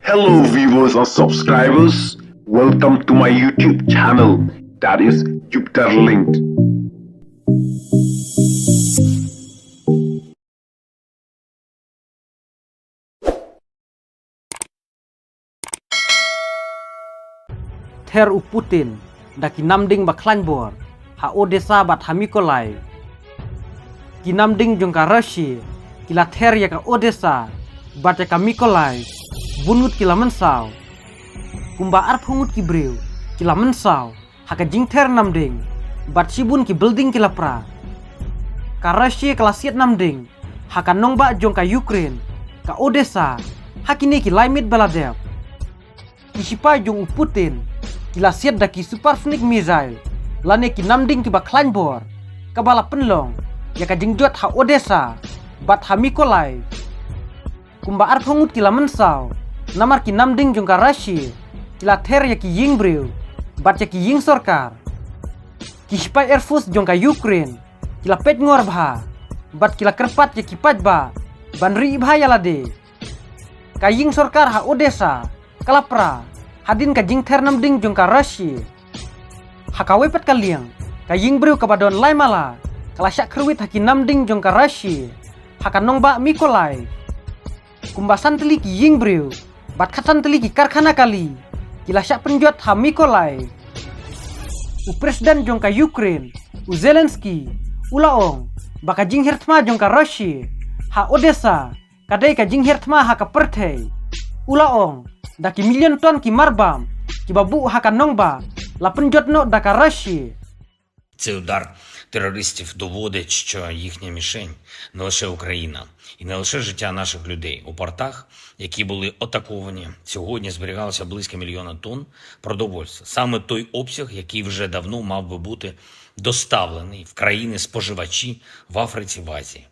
Hello viewers and subscribers, welcome to my YouTube channel, that is Jupiter Linked. Ther u Putin da kinamding baklanbor ha Odessa bat ha Mykolaiv kinamding jongka Russia kila ther ya ka Odessa bat ya ka Mykolaiv bungut kila mensau kumba arp hungut ki breu kila mensau ha ka jing ther namding bat sibun ki building kila pra ka Russia kala siat namding ha ka nongba jongka Ukraine ka Odessa ha kini ki laimit baladev ki sipai jong u Putin kila siat da ki supersonic missile lane ki namding ki baklanbor kabala penlong ya ka jingjot ha Odessa bat ha Mykolaiv kumba ar phongut kila mensau namar ki namding jongka Russia kila ther ya ki yingbreu bat ya ki ying sorkar ki spy air force jongka Ukraine kila pet ngor bha bat kila kerpat ya ki pajba ban ri bha ya lade ka ying sorkar ha Odessa kalapra hadin ka jing ther namding jongka Russia hakawe pet kaliang ka yingbreu ka badon lai mala kala syak kerwit haki namding jongka Russia haka nongba Mykolaiv kumbasan teli ki yingbreu bat khatan teli ki karkhana kali kila syak penjot ha Mykolaiv u presiden jongka Ukraine u Zelensky ulaong baka jing hertma jongka Russia ha Odessa kadai ka jing hertma haka perthei ulaong daki million ton ki marbam ki babu haka nongba la penjotno daka Russia. Цей удар терористів доводить, що їхня мішень не лише Україна і не лише життя наших людей. У портах, які були атаковані, сьогодні зберігалося близько 1 мільйона тонн продовольства. Саме той обсяг, який вже давно мав би бути доставлений в країни-споживачі в Африці, в Азії.